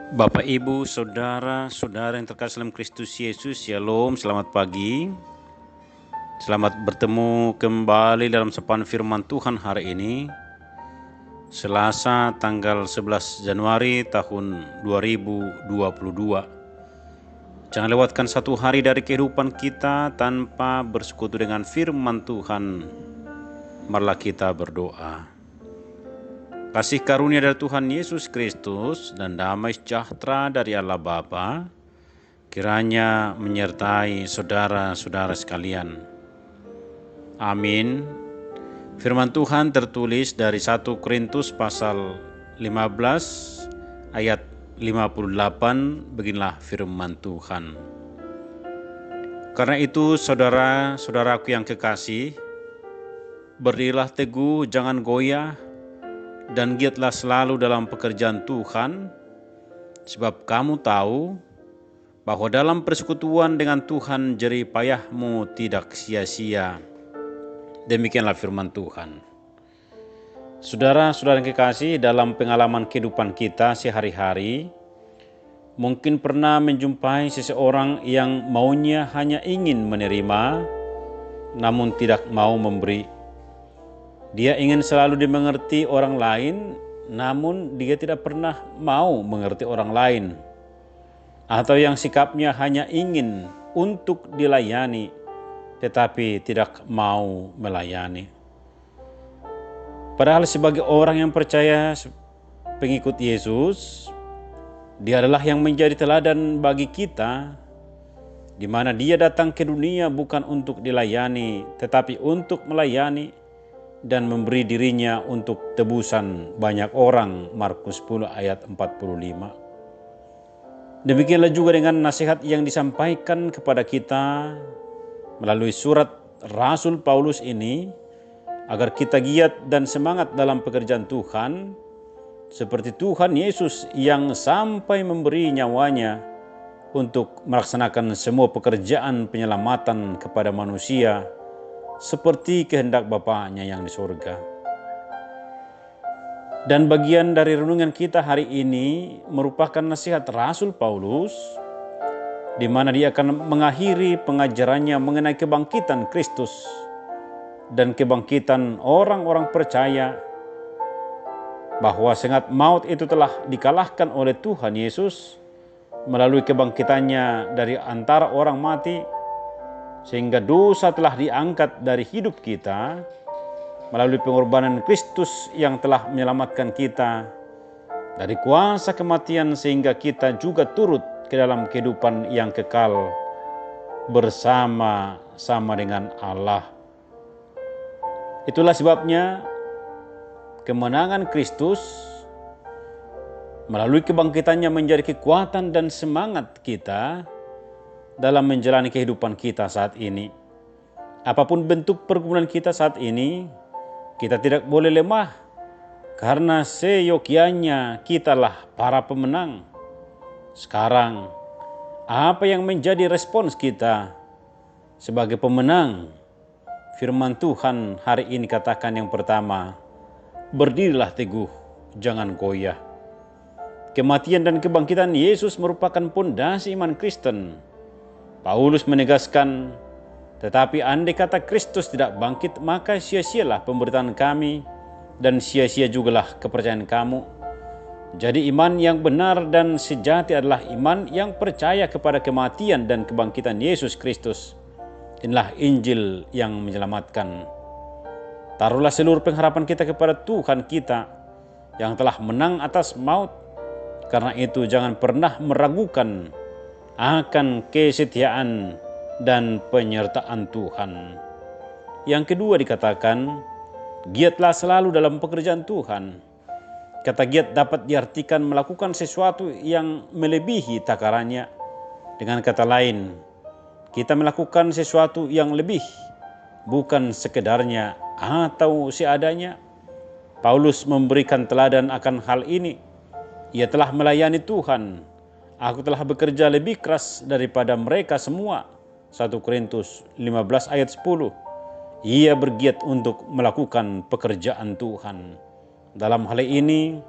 Bapak, Ibu, Saudara-saudara yang terkasih dalam Kristus Yesus, Shalom, selamat pagi. Selamat bertemu kembali dalam sapaan firman Tuhan hari ini, Selasa tanggal 11 Januari tahun 2022. Jangan lewatkan satu hari dari kehidupan kita tanpa bersekutu dengan firman Tuhan. Marilah kita berdoa. Kasih karunia dari Tuhan Yesus Kristus dan damai sejahtera dari Allah Bapa kiranya menyertai saudara-saudara sekalian. Amin. Firman Tuhan tertulis dari 1 Korintus pasal 15 ayat 58, beginilah firman Tuhan. Karena itu saudara-saudaraku yang kekasih, berdirilah teguh, jangan goyah, dan giatlah selalu dalam pekerjaan Tuhan, sebab kamu tahu bahwa dalam persekutuan dengan Tuhan jerih payahmu tidak sia-sia. Demikianlah firman Tuhan. Saudara-saudara yang kekasih, dalam pengalaman kehidupan kita sehari-hari, mungkin pernah menjumpai seseorang yang maunya hanya ingin menerima, namun tidak mau memberi. Dia ingin selalu dimengerti orang lain, namun dia tidak pernah mau mengerti orang lain. Atau yang sikapnya hanya ingin untuk dilayani, tetapi tidak mau melayani. Padahal sebagai orang yang percaya pengikut Yesus, dia adalah yang menjadi teladan bagi kita, di mana dia datang ke dunia bukan untuk dilayani, tetapi untuk melayani dan memberi dirinya untuk tebusan banyak orang. Markus 10 ayat 45. Demikianlah juga dengan nasihat yang disampaikan kepada kita melalui surat Rasul Paulus ini, agar kita giat dan semangat dalam pekerjaan Tuhan, seperti Tuhan Yesus yang sampai memberi nyawanya untuk melaksanakan semua pekerjaan penyelamatan kepada manusia, seperti kehendak Bapaknya yang di surga. Dan bagian dari renungan kita hari ini merupakan nasihat Rasul Paulus, di mana dia akan mengakhiri pengajarannya mengenai kebangkitan Kristus dan kebangkitan orang-orang percaya bahwa sengat maut itu telah dikalahkan oleh Tuhan Yesus melalui kebangkitannya dari antara orang mati, sehingga dosa telah diangkat dari hidup kita melalui pengorbanan Kristus yang telah menyelamatkan kita dari kuasa kematian, sehingga kita juga turut ke dalam kehidupan yang kekal bersama-sama dengan Allah. Itulah sebabnya kemenangan Kristus melalui kebangkitannya menjadi kekuatan dan semangat kita dalam menjalani kehidupan kita saat ini. Apapun bentuk pergumulan kita saat ini, kita tidak boleh lemah, karena seyogyanya kitalah para pemenang. Sekarang, apa yang menjadi respons kita sebagai pemenang? Firman Tuhan hari ini katakan yang pertama, berdirilah teguh, jangan goyah. Kematian dan kebangkitan Yesus merupakan pondasi iman Kristen. Paulus menegaskan, tetapi andai kata Kristus tidak bangkit, maka sia-sialah pemberitaan kami dan sia-sia jugalah kepercayaan kamu. Jadi iman yang benar dan sejati adalah iman yang percaya kepada kematian dan kebangkitan Yesus Kristus. Inilah Injil yang menyelamatkan. Taruhlah seluruh pengharapan kita kepada Tuhan kita yang telah menang atas maut. Karena itu jangan pernah meragukan akan kesetiaan dan penyertaan Tuhan. Yang kedua dikatakan, giatlah selalu dalam pekerjaan Tuhan. Kata giat dapat diartikan melakukan sesuatu yang melebihi takarannya. Dengan kata lain, kita melakukan sesuatu yang lebih, bukan sekedarnya atau seadanya. Paulus memberikan teladan akan hal ini. Ia telah melayani Tuhan. Aku telah bekerja lebih keras daripada mereka semua. 1 Korintus 15 ayat 10. Ia bergiat untuk melakukan pekerjaan Tuhan. Dalam hal ini,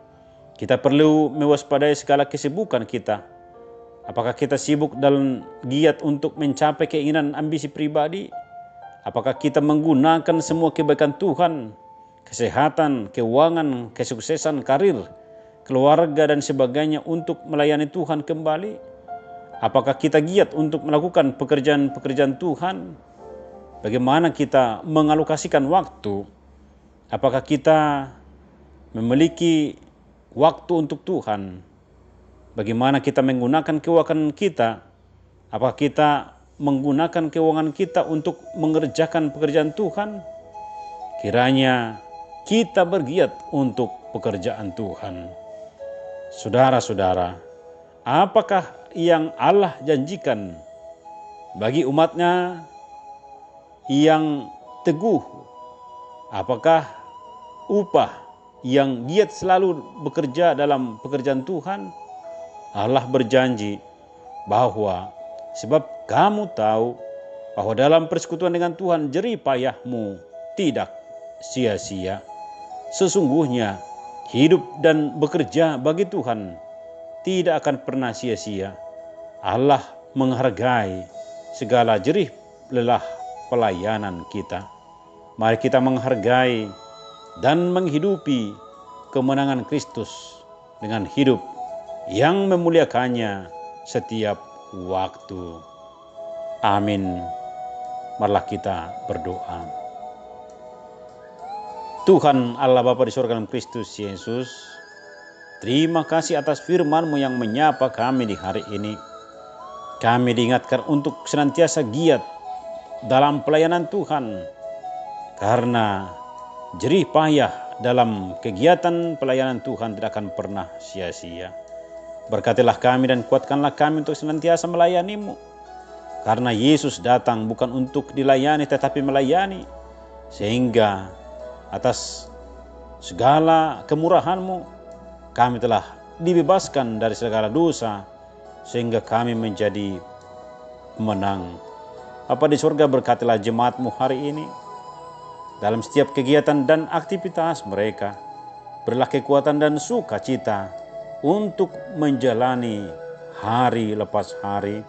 Kita perlu mewaspadai segala kesibukan kita. Apakah kita sibuk dalam giat untuk mencapai keinginan ambisi pribadi? Apakah kita menggunakan semua kebaikan Tuhan, kesehatan, keuangan, kesuksesan, karir, keluarga, dan sebagainya untuk melayani Tuhan kembali? Apakah kita giat untuk melakukan pekerjaan-pekerjaan Tuhan? Bagaimana kita mengalokasikan waktu? Apakah kita memiliki waktu untuk Tuhan? Bagaimana kita menggunakan keuangan kita? Apakah kita menggunakan keuangan kita untuk mengerjakan pekerjaan Tuhan? Kiranya kita bergiat untuk pekerjaan Tuhan. Saudara-saudara, apakah yang Allah janjikan bagi umatnya yang teguh? Apakah upah yang giat selalu bekerja dalam pekerjaan Tuhan? Allah berjanji bahwa sebab kamu tahu bahwa dalam persekutuan dengan Tuhan jerih payahmu tidak sia-sia. Sesungguhnya hidup dan bekerja bagi Tuhan tidak akan pernah sia-sia. Allah menghargai segala jerih lelah pelayanan kita. Mari kita menghargai dan menghidupi kemenangan Kristus dengan hidup yang memuliakannya setiap waktu. Amin. Marilah kita berdoa. Tuhan Allah Bapa di surga dalam Kristus Yesus, terima kasih atas firman-Mu yang menyapa kami di hari ini. Kami diingatkan untuk senantiasa giat dalam pelayanan Tuhan, karena jerih payah dalam kegiatan pelayanan Tuhan tidak akan pernah sia-sia. Berkatilah kami dan kuatkanlah kami untuk senantiasa melayani-Mu. Karena Yesus datang bukan untuk dilayani tetapi melayani. Sehingga atas segala kemurahan-Mu kami telah dibebaskan dari segala dosa. Sehingga kami menjadi pemenang. Bapa di surga, berkatilah jemaat-Mu hari ini. Dalam setiap kegiatan dan aktivitas mereka, berilah kekuatan dan sukacita untuk menjalani hari lepas hari.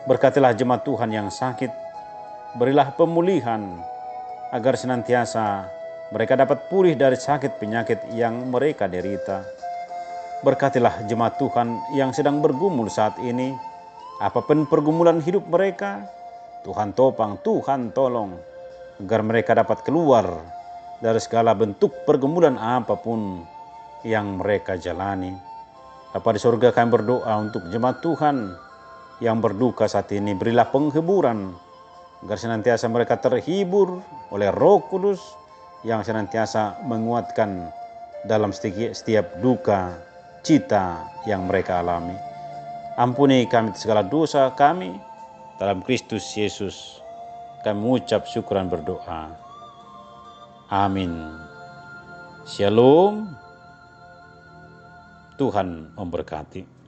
Berkatilah jemaat Tuhan yang sakit, berilah pemulihan agar senantiasa mereka dapat pulih dari sakit penyakit yang mereka derita. Berkatilah jemaat Tuhan yang sedang bergumul saat ini, apapun pergumulan hidup mereka, Tuhan topang, Tuhan tolong, agar mereka dapat keluar dari segala bentuk pergumulan apapun yang mereka jalani. Bapa di surga, kami berdoa untuk jemaat Tuhan yang berduka saat ini. Berilah penghiburan agar senantiasa mereka terhibur oleh Roh Kudus yang senantiasa menguatkan dalam setiap duka cita yang mereka alami. Ampuni kami segala dosa kami dalam Kristus Yesus. Kami mengucap syukur dan berdoa. Amin. Shalom. Tuhan memberkati.